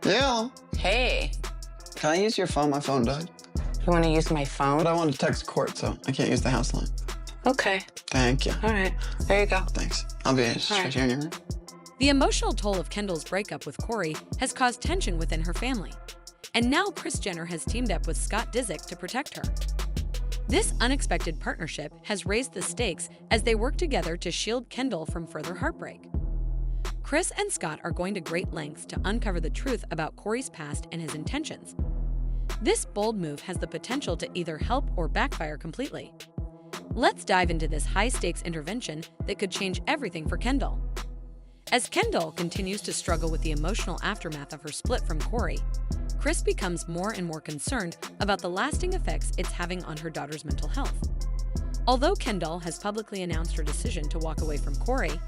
Yeah. Hey, Can I use your phone? My phone died. you want to use my phone? But I want to text court, so I can't use the house line. Okay. Thank you. All right. There you go. Thanks. I'll be straight here in your room. The emotional toll of Kendall's breakup with Corey has caused tension within her family. And now Kris Jenner has teamed up with Scott Disick to protect her. This unexpected partnership has raised the stakes as they work together to shield Kendall from further heartbreak. Kris and Scott are going to great lengths to uncover the truth about Corey's past and his intentions. This bold move has the potential to either help or backfire completely. Let's dive into this high-stakes intervention that could change everything for Kendall. As Kendall continues to struggle with the emotional aftermath of her split from Corey, Kris becomes more and more concerned about the lasting effects it's having on her daughter's mental health. Although Kendall has publicly announced her decision to walk away from Corey,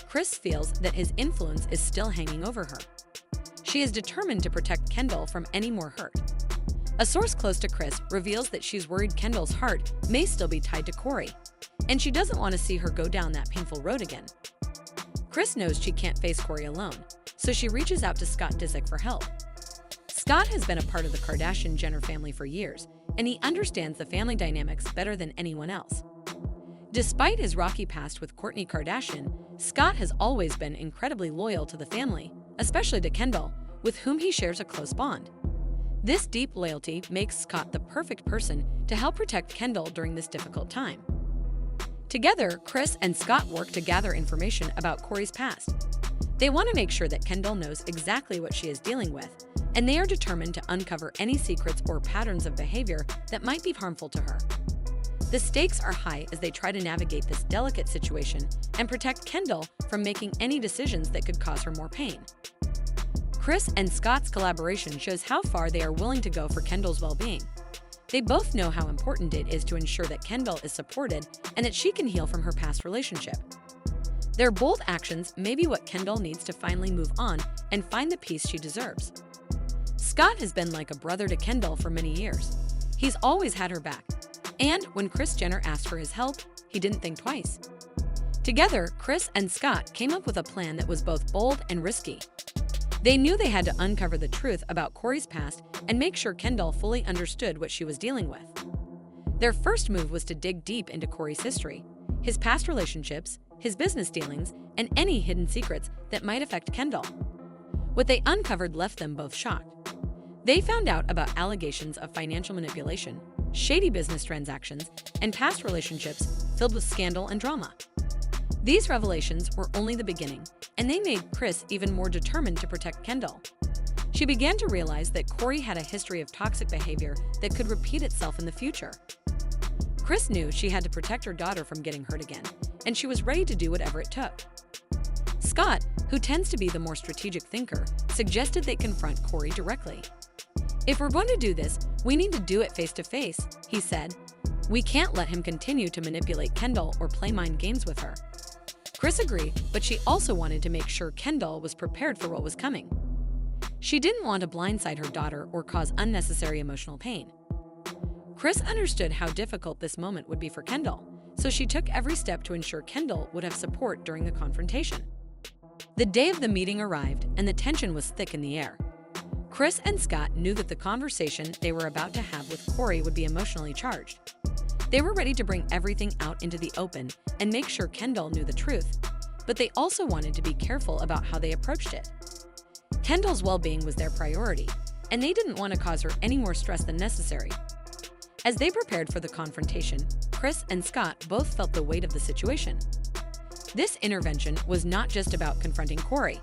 Kris feels that his influence is still hanging over her. She is determined to protect Kendall from any more hurt. A source close to Kris reveals that she's worried Kendall's heart may still be tied to Corey, and she doesn't want to see her go down that painful road again. Kris knows she can't face Corey alone, so she reaches out to Scott Disick for help. Scott has been a part of the Kardashian-Jenner family for years, and he understands the family dynamics better than anyone else. Despite his rocky past with Kourtney Kardashian, Scott has always been incredibly loyal to the family, especially to Kendall, with whom he shares a close bond. This deep loyalty makes Scott the perfect person to help protect Kendall during this difficult time. Together, Kris and Scott work to gather information about Corey's past. They want to make sure that Kendall knows exactly what she is dealing with, and they are determined to uncover any secrets or patterns of behavior that might be harmful to her. The stakes are high as they try to navigate this delicate situation and protect Kendall from making any decisions that could cause her more pain. Kris and Scott's collaboration shows how far they are willing to go for Kendall's well-being. They both know how important it is to ensure that Kendall is supported and that she can heal from her past relationship. Their bold actions may be what Kendall needs to finally move on and find the peace she deserves. Scott has been like a brother to Kendall for many years. He's always had her back, and when Kris Jenner asked for his help, he didn't think twice. Together, Kris and Scott came up with a plan that was both bold and risky. They knew they had to uncover the truth about Corey's past and make sure Kendall fully understood what she was dealing with. Their first move was to dig deep into Corey's history, his past relationships, his business dealings, and any hidden secrets that might affect Kendall. What they uncovered left them both shocked. They found out about allegations of financial manipulation, shady business transactions, and past relationships filled with scandal and drama. These revelations were only the beginning, and they made Kris even more determined to protect Kendall. She began to realize that Corey had a history of toxic behavior that could repeat itself in the future. Kris knew she had to protect her daughter from getting hurt again, and she was ready to do whatever it took. Scott, who tends to be the more strategic thinker, suggested they confront Corey directly. "If we're going to do this, we need to do it face-to-face," he said. "We can't let him continue to manipulate Kendall or play mind games with her." Kris agreed, but she also wanted to make sure Kendall was prepared for what was coming. She didn't want to blindside her daughter or cause unnecessary emotional pain. Kris understood how difficult this moment would be for Kendall, so she took every step to ensure Kendall would have support during the confrontation. The day of the meeting arrived, and the tension was thick in the air. Kris and Scott knew that the conversation they were about to have with Corey would be emotionally charged. They were ready to bring everything out into the open and make sure Kendall knew the truth, but they also wanted to be careful about how they approached it. Kendall's well-being was their priority, and they didn't want to cause her any more stress than necessary. As they prepared for the confrontation, Kris and Scott both felt the weight of the situation. This intervention was not just about confronting Corey.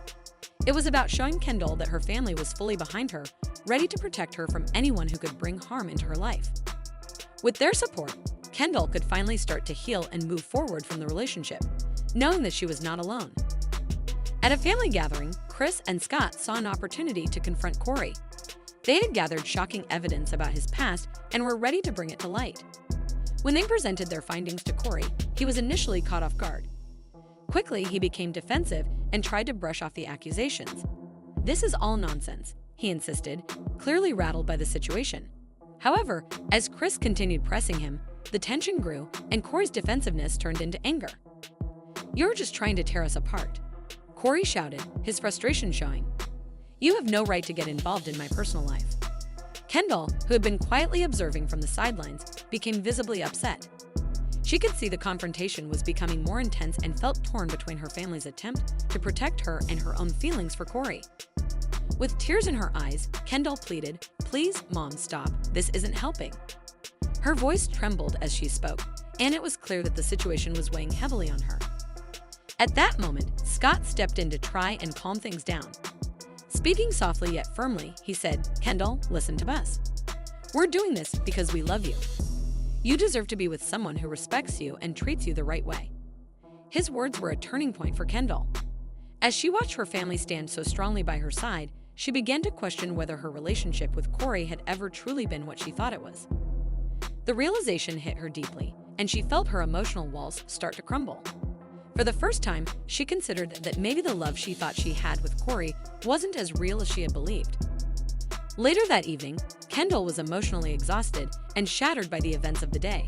It was about showing Kendall that her family was fully behind her, ready to protect her from anyone who could bring harm into her life. With their support, Kendall could finally start to heal and move forward from the relationship, knowing that she was not alone. At a family gathering, Kris and Scott saw an opportunity to confront Corey. They had gathered shocking evidence about his past and were ready to bring it to light. When they presented their findings to Corey, he was initially caught off guard. Quickly, he became defensive and tried to brush off the accusations. "This is all nonsense," he insisted, clearly rattled by the situation. However, as Kris continued pressing him, the tension grew and Corey's defensiveness turned into anger. "You're just trying to tear us apart," Corey shouted, his frustration showing. You have no right to get involved in my personal life. Kendall, who had been quietly observing from the sidelines, became visibly upset. She could see the confrontation was becoming more intense and felt torn between her family's attempt to protect her and her own feelings for Corey. With tears in her eyes, Kendall pleaded, "Please, Mom, stop. This isn't helping." Her voice trembled as she spoke, and it was clear that the situation was weighing heavily on her. At that moment, Scott stepped in to try and calm things down. Speaking softly yet firmly, he said, "Kendall, listen to us. We're doing this because we love you. You deserve to be with someone who respects you and treats you the right way." His words were a turning point for Kendall. As she watched her family stand so strongly by her side, she began to question whether her relationship with Corey had ever truly been what she thought it was. The realization hit her deeply, and she felt her emotional walls start to crumble. For the first time, she considered that maybe the love she thought she had with Corey wasn't as real as she had believed. Later that evening, Kendall was emotionally exhausted and shattered by the events of the day.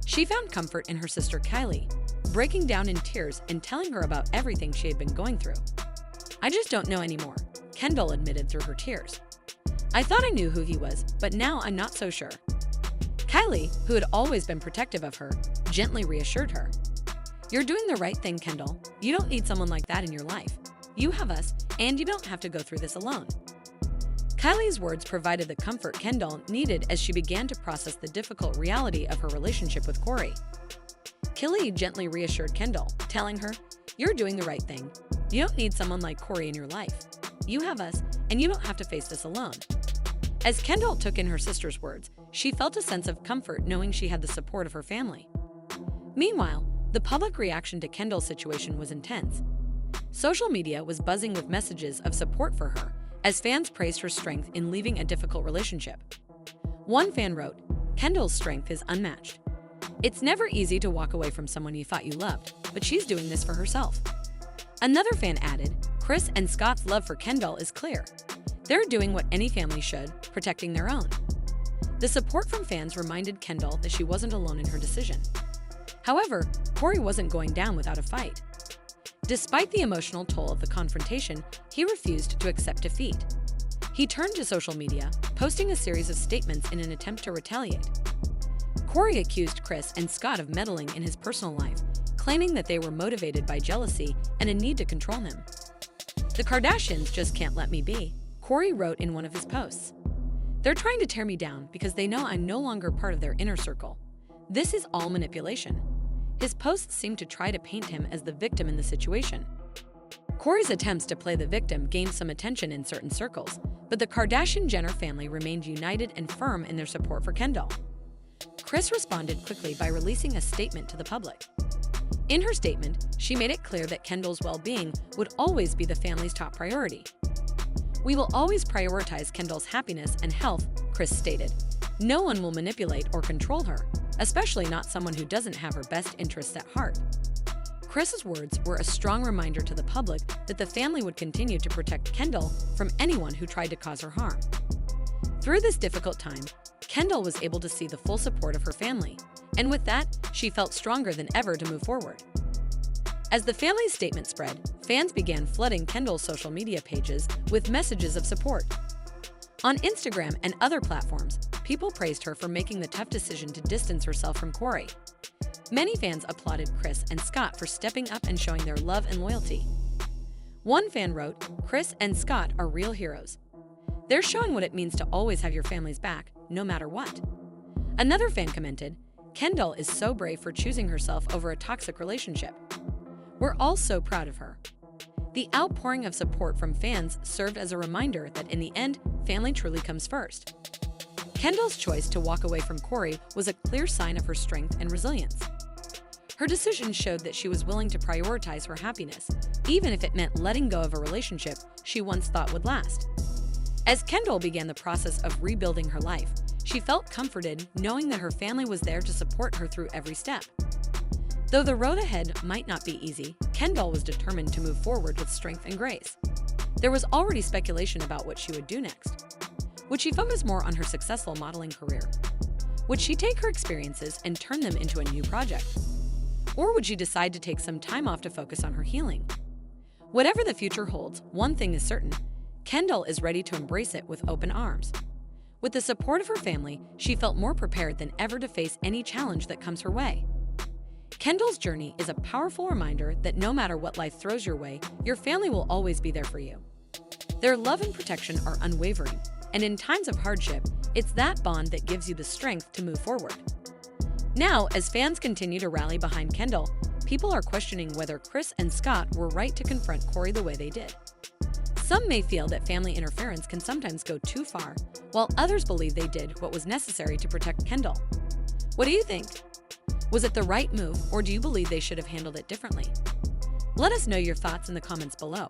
She found comfort in her sister Kylie, breaking down in tears and telling her about everything she had been going through. "I just don't know anymore," Kendall admitted through her tears. "I thought I knew who he was, but now I'm not so sure." Kylie, who had always been protective of her, gently reassured her. "You're doing the right thing, Kendall. You don't need someone like that in your life. You have us, and you don't have to go through this alone." Kylie's words provided the comfort Kendall needed as she began to process the difficult reality of her relationship with Corey. Kylie gently reassured Kendall, telling her, "You're doing the right thing. You don't need someone like Corey in your life. You have us, and you don't have to face this alone." As Kendall took in her sister's words, she felt a sense of comfort knowing she had the support of her family. Meanwhile, the public reaction to Kendall's situation was intense. Social media was buzzing with messages of support for her, as fans praised her strength in leaving a difficult relationship. One fan wrote, "Kendall's strength is unmatched. It's never easy to walk away from someone you thought you loved, but she's doing this for herself." Another fan added, "Kris and Scott's love for Kendall is clear. They're doing what any family should, protecting their own." The support from fans reminded Kendall that she wasn't alone in her decision. However, Corey wasn't going down without a fight. Despite the emotional toll of the confrontation, he refused to accept defeat. He turned to social media, posting a series of statements in an attempt to retaliate. Corey accused Kris and Scott of meddling in his personal life, claiming that they were motivated by jealousy and a need to control him. "The Kardashians just can't let me be," Corey wrote in one of his posts. "They're trying to tear me down because they know I'm no longer part of their inner circle. This is all manipulation." His posts seemed to try to paint him as the victim in the situation. Corey's attempts to play the victim gained some attention in certain circles, but the Kardashian Jenner family remained united and firm in their support for Kendall. Kris responded quickly by releasing a statement to the public. In her statement, she made it clear that Kendall's well-being would always be the family's top priority. "We will always prioritize Kendall's happiness and health," Kris stated. "No one will manipulate or control her, especially not someone who doesn't have her best interests at heart." Kris's words were a strong reminder to the public that the family would continue to protect Kendall from anyone who tried to cause her harm. Through this difficult time, Kendall was able to see the full support of her family, and with that, she felt stronger than ever to move forward. As the family's statement spread, fans began flooding Kendall's social media pages with messages of support. On Instagram and other platforms, people praised her for making the tough decision to distance herself from Corey. Many fans applauded Kris and Scott for stepping up and showing their love and loyalty. One fan wrote, "Kris and Scott are real heroes. They're showing what it means to always have your family's back, no matter what." Another fan commented, "Kendall is so brave for choosing herself over a toxic relationship. We're all so proud of her." The outpouring of support from fans served as a reminder that in the end, family truly comes first. Kendall's choice to walk away from Corey was a clear sign of her strength and resilience. Her decision showed that she was willing to prioritize her happiness, even if it meant letting go of a relationship she once thought would last. As Kendall began the process of rebuilding her life, she felt comforted knowing that her family was there to support her through every step. Though the road ahead might not be easy, Kendall was determined to move forward with strength and grace. There was already speculation about what she would do next. Would she focus more on her successful modeling career? Would she take her experiences and turn them into a new project? Or would she decide to take some time off to focus on her healing? Whatever the future holds, one thing is certain: Kendall is ready to embrace it with open arms. With the support of her family, she felt more prepared than ever to face any challenge that comes her way. Kendall's journey is a powerful reminder that no matter what life throws your way, your family will always be there for you. Their love and protection are unwavering, and in times of hardship, it's that bond that gives you the strength to move forward. Now, as fans continue to rally behind Kendall, people are questioning whether Kris and Scott were right to confront Corey the way they did. Some may feel that family interference can sometimes go too far, while others believe they did what was necessary to protect Kendall. What do you think? Was it the right move, or do you believe they should have handled it differently? Let us know your thoughts in the comments below.